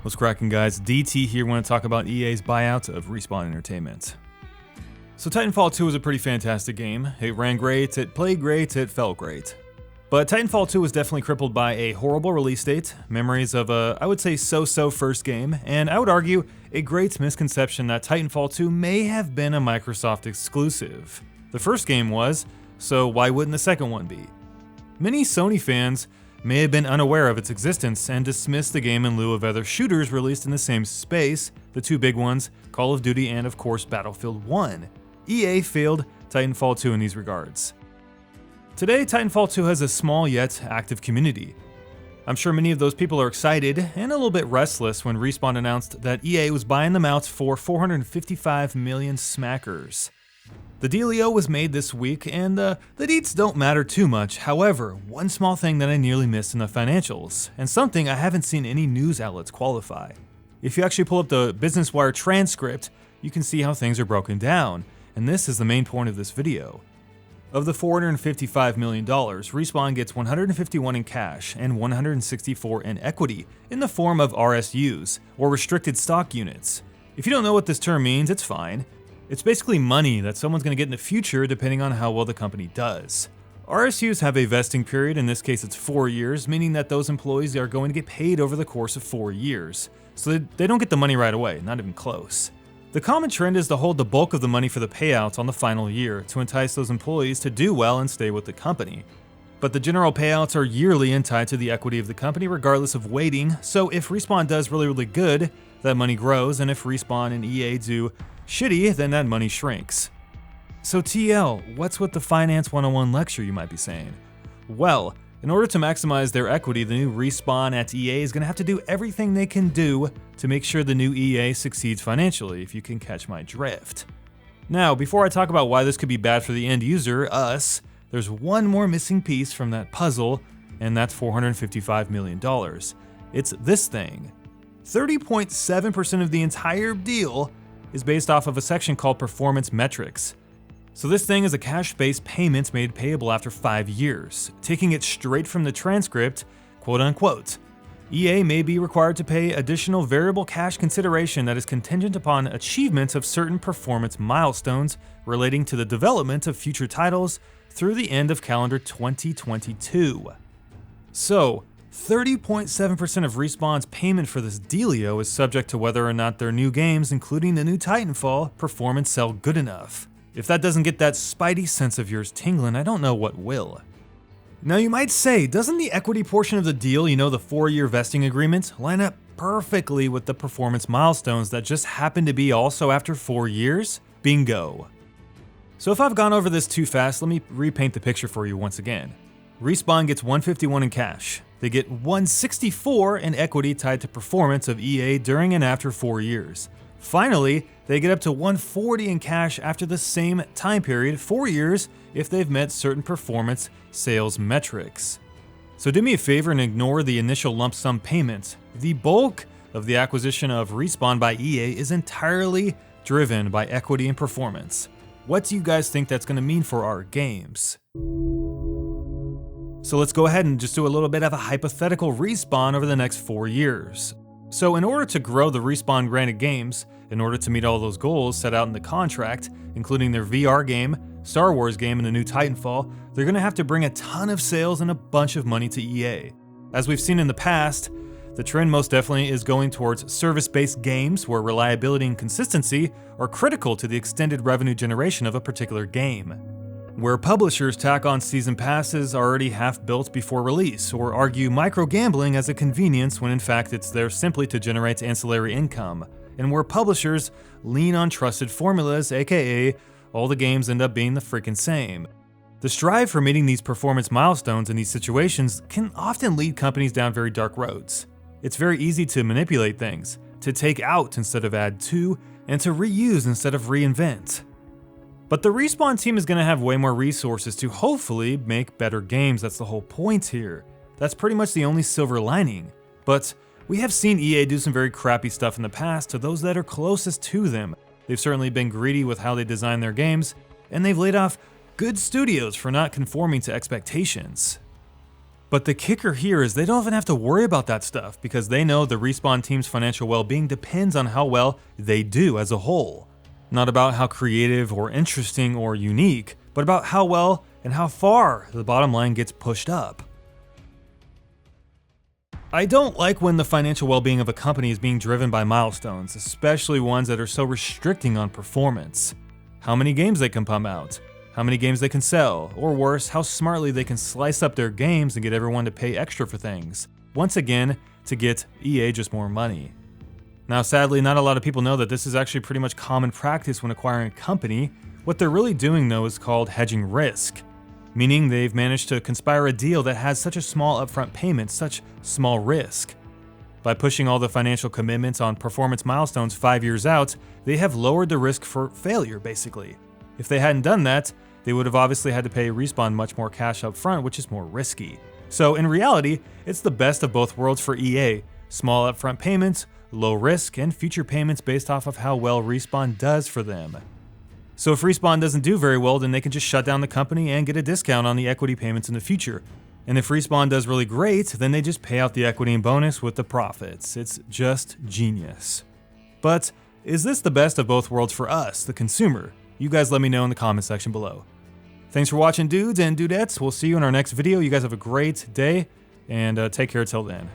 What's cracking, guys? DT here. Want to talk about EA's buyout of Respawn Entertainment. So Titanfall 2 was a pretty fantastic game. It ran great, it played great, it felt great. But Titanfall 2 was definitely crippled by a horrible release date, memories of a, I would say, so-so first game, and I would argue a great misconception that Titanfall 2 may have been a Microsoft exclusive. The first game was, so why wouldn't the second one be? Many Sony fans may have been unaware of its existence and dismissed the game in lieu of other shooters released in the same space, the two big ones, Call of Duty and of course Battlefield 1. EA failed Titanfall 2 in these regards. Today, Titanfall 2 has a small yet active community. I'm sure many of those people are excited and a little bit restless when Respawn announced that EA was buying them out for 455 million smackers. The dealio was made this week, and the deets don't matter too much. However, one small thing that I nearly missed in the financials, and something I haven't seen any news outlets qualify. If you actually pull up the Business Wire transcript, you can see how things are broken down, and this is the main point of this video. Of the $455 million, Respawn gets 151 in cash and 164 in equity in the form of RSUs, or restricted stock units. If you don't know what this term means, it's fine. It's basically money that someone's going to get in the future depending on how well the company does. RSUs have a vesting period, in this case it's 4 years, meaning that those employees are going to get paid over the course of 4 years. So they don't get the money right away, not even close. The common trend is to hold the bulk of the money for the payouts on the final year to entice those employees to do well and stay with the company. But the general payouts are yearly and tied to the equity of the company regardless of weighting, so if Respawn does really good, that money grows, and if Respawn and EA do shitty, then that money shrinks. So TL, what's with the Finance 101 lecture, you might be saying? Well, in order to maximize their equity, the new Respawn at EA is going to have to do everything they can do to make sure the new EA succeeds financially, if you can catch my drift. Now, before I talk about why this could be bad for the end user, us, there's one more missing piece from that puzzle, and that's $455 million. It's this thing. 30.7% of the entire deal is based off of a section called performance metrics. So this thing is a cash-based payment made payable after 5 years. Taking it straight from the transcript, quote unquote, EA may be required to pay additional variable cash consideration that is contingent upon achievement of certain performance milestones relating to the development of future titles through the end of calendar 2022. So, 30.7% of Respawn's payment for this dealio is subject to whether or not their new games, including the new Titanfall, perform and sell good enough. If that doesn't get that spidey sense of yours tingling, I don't know what will. Now you might say, doesn't the equity portion of the deal, the 4-year vesting agreement, line up perfectly with the performance milestones that just happen to be also after 4 years? Bingo. So if I've gone over this too fast, let me repaint the picture for you once again. Respawn gets 151 in cash. They get 164 in equity tied to performance of EA during and after 4 years. Finally, they get up to 140 in cash after the same time period, 4 years, if they've met certain performance sales metrics. So do me a favor and ignore the initial lump sum payment. The bulk of the acquisition of Respawn by EA is entirely driven by equity and performance. What do you guys think that's going to mean for our games? So let's go ahead and just do a little bit of a hypothetical Respawn over the next 4 years. So in order to grow the Respawn granted games, in order to meet all those goals set out in the contract, including their VR game, Star Wars game, and the new Titanfall, they're going to have to bring a ton of sales and a bunch of money to EA. As we've seen in the past, the trend most definitely is going towards service-based games where reliability and consistency are critical to the extended revenue generation of a particular game. Where publishers tack on season passes already half built before release, or argue micro-gambling as a convenience when in fact it's there simply to generate ancillary income, and where publishers lean on trusted formulas, aka all the games end up being the freaking same. The strive for meeting these performance milestones in these situations can often lead companies down very dark roads. It's very easy to manipulate things, to take out instead of add to, and to reuse instead of reinvent. But the Respawn team is going to have way more resources to hopefully make better games. That's the whole point here. That's pretty much the only silver lining. But we have seen EA do some very crappy stuff in the past to those that are closest to them. They've certainly been greedy with how they design their games, and they've laid off good studios for not conforming to expectations. But the kicker here is they don't even have to worry about that stuff because they know the Respawn team's financial well-being depends on how well they do as a whole. Not about how creative or interesting or unique, but about how well and how far the bottom line gets pushed up. I don't like when the financial well-being of a company is being driven by milestones, especially ones that are so restricting on performance. How many games they can pump out, how many games they can sell, or worse, how smartly they can slice up their games and get everyone to pay extra for things. Once again, to get EA just more money. Now sadly, not a lot of people know that this is actually pretty much common practice when acquiring a company. What they're really doing though is called hedging risk. Meaning they've managed to conspire a deal that has such a small upfront payment, such small risk. By pushing all the financial commitments on performance milestones 5 years out, they have lowered the risk for failure, basically. If they hadn't done that, they would have obviously had to pay Respawn much more cash up front, which is more risky. So in reality, it's the best of both worlds for EA. Small upfront payments, low risk, and future payments based off of how well Respawn does for them. So if Respawn doesn't do very well, then they can just shut down the company and get a discount on the equity payments in the future. And if Respawn does really great, then they just pay out the equity and bonus with the profits. It's just genius. But is this the best of both worlds for us, the consumer? You guys let me know in the comment section below. Thanks for watching, dudes and dudettes. We'll see you in our next video. You guys have a great day, and take care till then.